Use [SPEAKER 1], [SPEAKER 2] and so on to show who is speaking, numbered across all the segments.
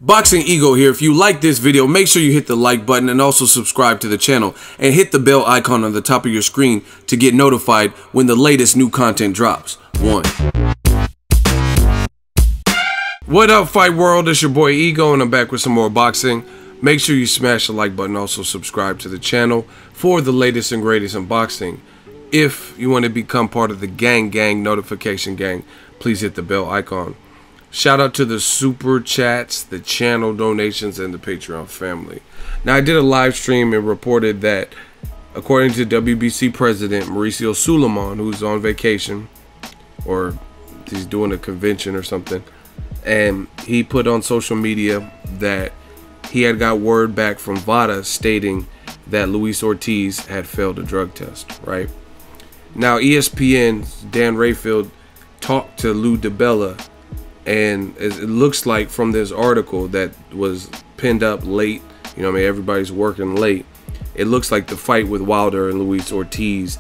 [SPEAKER 1] Boxingego here. If you like this video, make sure you hit the like button and also subscribe to the channel and hit the bell icon on the top of your screen to get notified when the latest new content drops. What up, fight world? It's your boy Ego and I'm back with some more boxing. Make sure you smash the like button, also subscribe to the channel for the latest and greatest in boxing. If you want to become part of the gang notification gang, please hit the bell icon. Shout out to the super chats, the channel donations, and the Patreon family. Now, I did a live stream and reported that, according to WBC President Mauricio Suleiman, who's on vacation, or he's doing a convention or something, and he put on social media that he had got word back from VADA stating that Luis Ortiz had failed a drug test, right? Now, ESPN's Dan Rayfield talked to Lou DiBella, and it looks like from this article that was pinned up late, you know what I mean, everybody's working late, it looks like the fight with Wilder and Luis Ortiz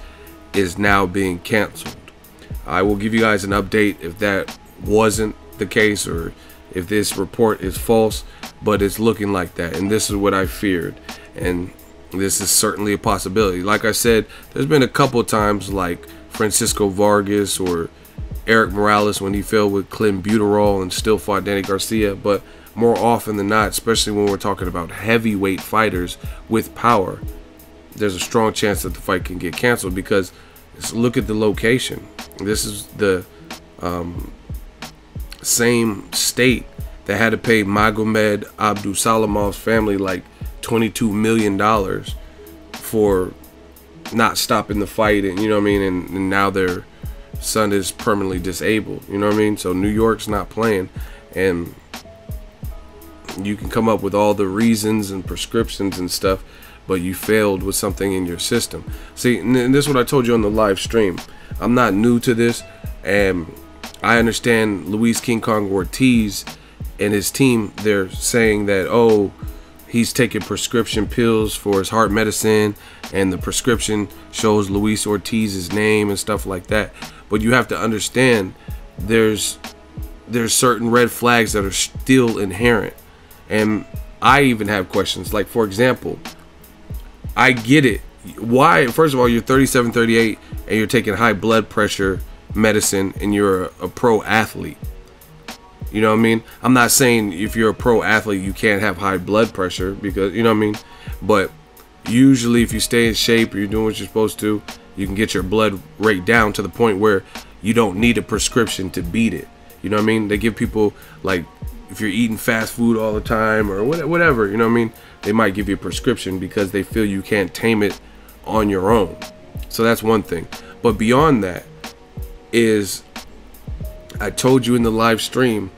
[SPEAKER 1] is now being canceled. I will give you guys an update if that wasn't the case or if this report is false, but it's looking like that, and this is what I feared, and this is certainly a possibility. Like I said, there's been a couple times like Francisco Vargas or Eric Morales when he failed with clenbuterol and still fought Danny Garcia, but more often than not, especially when we're talking about heavyweight fighters with power, there's a strong chance that the fight can get canceled because look at the location. This is the same state that had to pay Magomed Abdusalamov's family like $22 million for not stopping the fight, and you know what I mean, and now their son is permanently disabled, you know what I mean? So New York's not playing, and you can come up with all the reasons and prescriptions and stuff, but you failed with something in your system. See, and this is what I told you on the live stream. I'm not new to this, and I understand Luis King Kong Ortiz and his team, they're saying that, oh, he's taking prescription pills for his heart medicine, and the prescription shows Luis Ortiz's name and stuff like that. But you have to understand there's certain red flags that are still inherent. And I even have questions. Like, for example, I get it. Why? First of all, you're 37, 38, and you're taking high blood pressure medicine, and you're a pro athlete. You know what I mean? I'm not saying if you're a pro athlete you can't have high blood pressure, because, you know what I mean? But usually if you stay in shape or you're doing what you're supposed to, you can get your blood rate down to the point where you don't need a prescription to beat it. You know what I mean? They give people, like, if you're eating fast food all the time or whatever, you know what I mean? They might give you a prescription because they feel you can't tame it on your own. So that's one thing. But beyond that is, I told you in the live stream,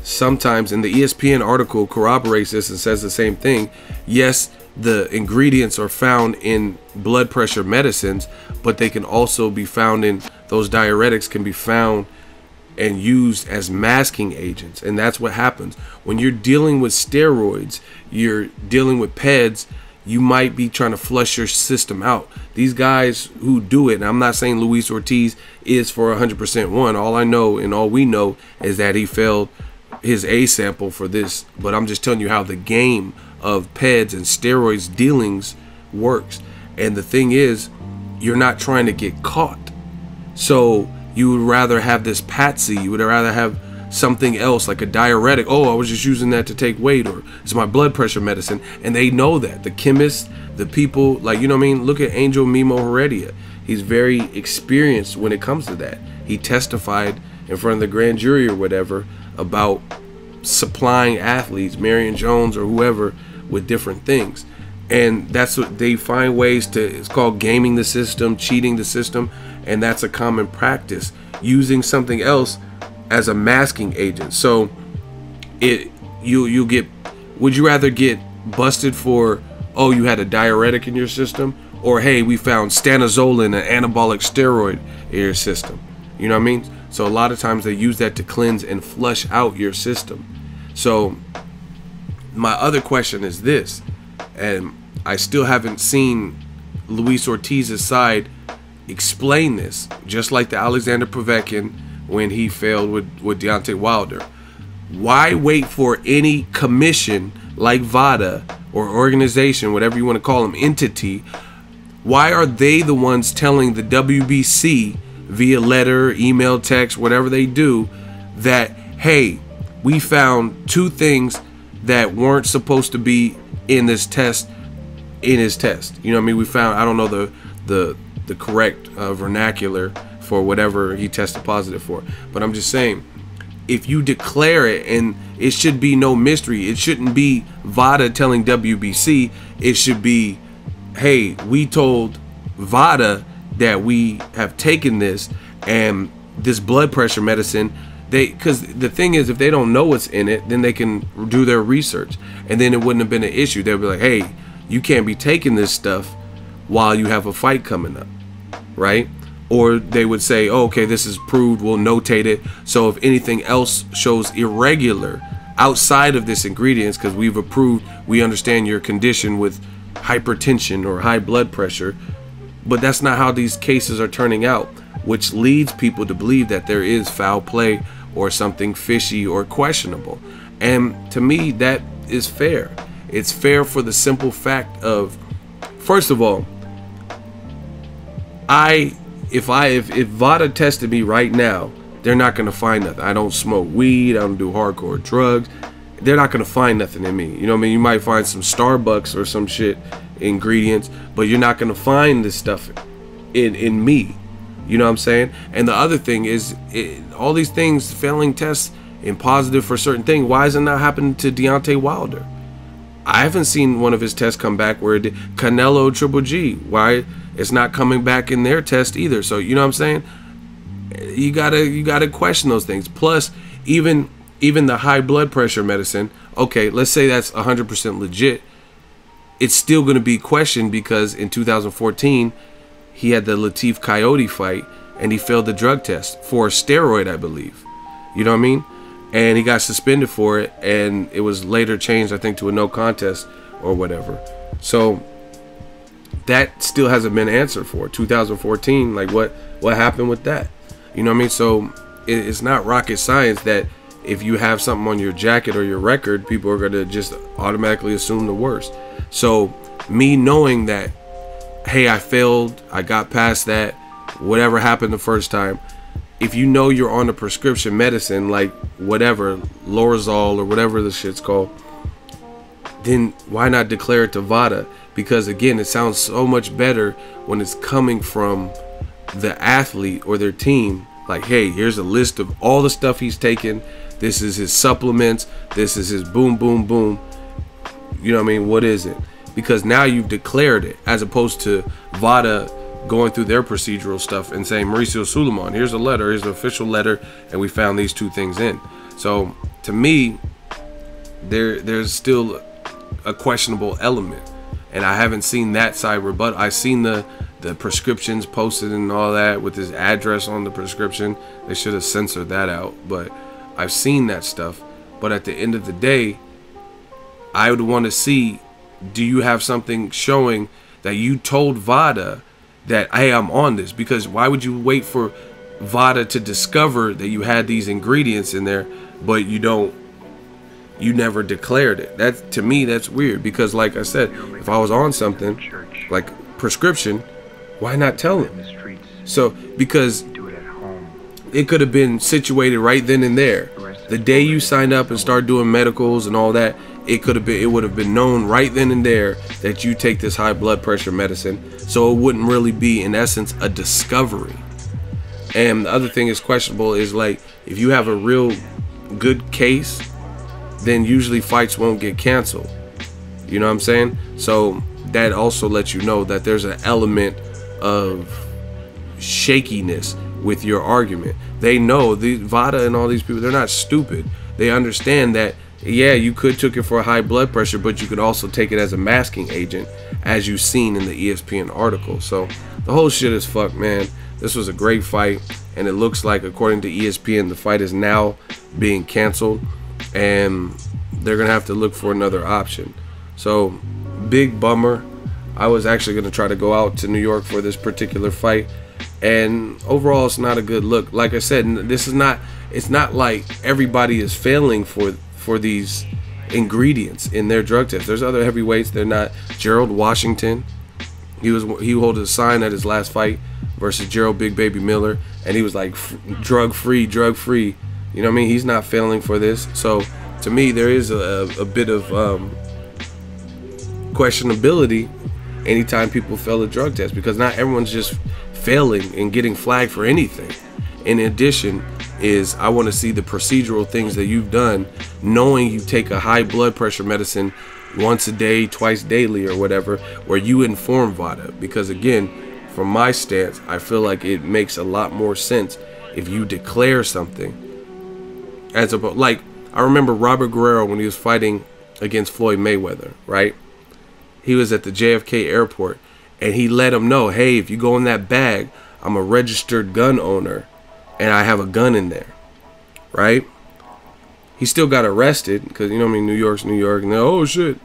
[SPEAKER 1] sometimes, and the ESPN article corroborates this and says the same thing, yes, the ingredients are found in blood pressure medicines, but they can also be found in, those diuretics can be found and used as masking agents. And that's what happens when you're dealing with steroids, you're dealing with PEDs. You might be trying to flush your system out. These guys who do it, and I'm not saying Luis Ortiz is for 100% one. All I know and all we know is that he failed his A sample for this. But I'm just telling you how the game of PEDs and steroids dealings works. And the thing is, you're not trying to get caught. So you would rather have this patsy. You would rather have something else like a diuretic. Oh, I was just using that to take weight, or it's my blood pressure medicine. And they know that. The chemists, the people, like, you know what I mean? Look at Angel Mimo Heredia. He's very experienced when it comes to that. He testified in front of the grand jury or whatever about supplying athletes, Marion Jones or whoever, with different things. And that's what they find ways to, it's called gaming the system, cheating the system, and that's a common practice, using something else as a masking agent. So you get, would you rather get busted for, oh, you had a diuretic in your system, or hey, we found stanozolin, an anabolic steroid in your system? You know what I mean? So a lot of times they use that to cleanse and flush out your system. So my other question is this, and I still haven't seen Luis Ortiz's side explain this, just like the Alexander Povetkin when he failed with Deontay Wilder. Why wait for any commission like VADA or organization, whatever you want to call them, entity? Why are they the ones telling the WBC via letter, email, text, whatever they do, that, hey, we found 2 things that weren't supposed to be in this test, in his test? You know what I mean? We found, I don't know the correct vernacular for whatever he tested positive for, but I'm just saying, if you declare it, and it should be no mystery, it shouldn't be VADA telling WBC, it should be, hey, we told VADA that we have taken this, and this blood pressure medicine, because the thing is, if they don't know what's in it, then they can do their research, and then it wouldn't have been an issue. They'll be like, hey, you can't be taking this stuff while you have a fight coming up, right? Or they would say, oh, okay, this is proved, we'll notate it, so if anything else shows irregular outside of this ingredients, because we've approved, we understand your condition with hypertension or high blood pressure, but that's not how these cases are turning out, which leads people to believe that there is foul play or something fishy or questionable. And to me, that is fair. It's fair for the simple fact of, first of all, if VADA tested me right now, they're not gonna find nothing. I don't smoke weed, I don't do hardcore drugs. They're not gonna find nothing in me. You know what I mean? You might find some Starbucks or some shit ingredients, but you're not gonna find this stuff in me. You know what I'm saying? And the other thing is, all these things, failing tests and positive for certain things, why is it not happening to Deontay Wilder? I haven't seen one of his tests come back where it did. Canelo Triple G, why it's not coming back in their test either? So you know what I'm saying? You gotta question those things. Plus, even the high blood pressure medicine, okay, let's say that's 100% legit, it's still going to be questioned because in 2014 he had the Latif Coyote fight and he failed the drug test for a steroid, I believe. You know what I mean? And he got suspended for it, and it was later changed, I think, to a no contest or whatever. So that still hasn't been answered for. 2014, like what happened with that? You know what I mean? So it's not rocket science that if you have something on your jacket or your record, people are going to just automatically assume the worst. So me knowing that, hey, I failed, I got past that, whatever happened the first time, if you know you're on a prescription medicine, like whatever, Lorazol or whatever the shit's called, then why not declare it to VADA? Because again, it sounds so much better when it's coming from the athlete or their team. Like, hey, here's a list of all the stuff he's taken. This is his supplements. This is his boom, boom, boom. You know what I mean? What is it? Because now you've declared it, as opposed to VADA going through their procedural stuff and saying, Mauricio Suleiman, here's a letter, here's an official letter, and we found these 2 things in. So to me, there's still a questionable element, and I haven't seen that side rebut. I've seen the prescriptions posted and all that with his address on the prescription. They should have censored that out, but I've seen that stuff. But at the end of the day, I would want to see, do you have something showing that you told VADA that, hey, I'm on this? Because why would you wait for VADA to discover that you had these ingredients in there, but you never declared it? That, to me, that's weird. Because like I said, if I was on something like prescription, why not tell them? So because it could have been situated right then and there. The day you signed up and start doing medicals and all that, it would have been known right then and there that you take this high blood pressure medicine. So it wouldn't really be, in essence, a discovery. And the other thing is questionable is, like, if you have a real good case, then usually fights won't get canceled. You know what I'm saying? So that also lets you know that there's an element of shakiness with your argument. They know, the VADA and all these people, they're not stupid. They understand that, yeah, you could took it for high blood pressure, but you could also take it as a masking agent, as you've seen in the ESPN article. So the whole shit is fucked, man. This was a great fight, and it looks like, according to ESPN, the fight is now being canceled, and they're gonna have to look for another option. So big bummer. I was actually gonna try to go out to New York for this particular fight, And overall, it's not a good look. Like I said, this is not. It's not like everybody is failing for these ingredients in their drug test. There's other heavyweights. They're not. Gerald Washington, he held a sign at his last fight versus Gerald Big Baby Miller, and he was like drug free. You know what I mean? He's not failing for this. So to me, there is a bit of questionability anytime people fail a drug test, because not everyone's just failing and getting flagged for anything. In addition, I want to see the procedural things that you've done, knowing you take a high blood pressure medicine once a day, twice daily, or whatever, where you inform VADA. Because again, from my stance, I feel like it makes a lot more sense if you declare something. As opposed, like, I remember Robert Guerrero when he was fighting against Floyd Mayweather, right? He was at the JFK airport, and he let him know, hey, if you go in that bag, I'm a registered gun owner, and I have a gun in there, right? He still got arrested because, you know what I mean, New York's New York, and they're, oh shit.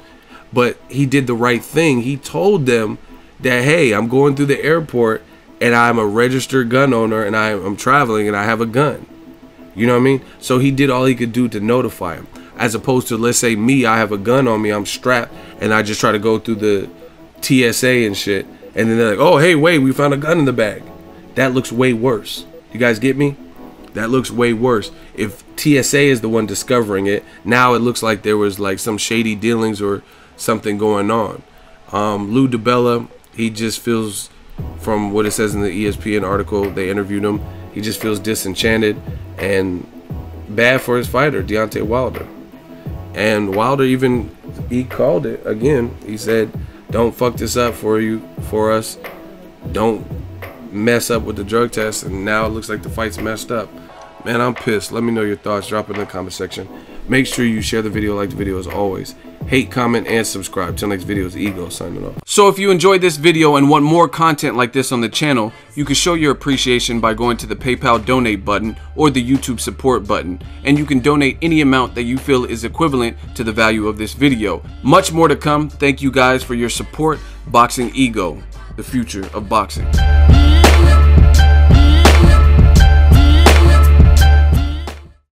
[SPEAKER 1] But he did the right thing. He told them that, hey, I'm going through the airport, and I'm a registered gun owner, and I'm traveling, and I have a gun. You know what I mean? So he did all he could do to notify him. As opposed to, let's say me, I have a gun on me, I'm strapped, and I just try to go through the TSA and shit, and then they're like, oh, hey, wait, we found a gun in the bag. That looks way worse. You guys get me? That looks way worse. If TSA is the one discovering it, now it looks like there was like some shady dealings or something going on. Lou DiBella, he just feels, from what it says in the ESPN article, they interviewed him, he just feels disenchanted and bad for his fighter, Deontay Wilder. And Wilder even, he called it again. He said, don't fuck this up for us. Don't mess up with the drug test. And now it looks like the fight's messed up. Man, I'm pissed. Let me know your thoughts. Drop it in the comment section. Make sure you share the video, like the video as always. Hate, comment, and subscribe. Till next video, is Ego signing off. So if you enjoyed this video and want more content like this on the channel, you can show your appreciation by going to the PayPal donate button or the YouTube support button. And you can donate any amount that you feel is equivalent to the value of this video. Much more to come. Thank you guys for your support. Boxingego, the future of boxing.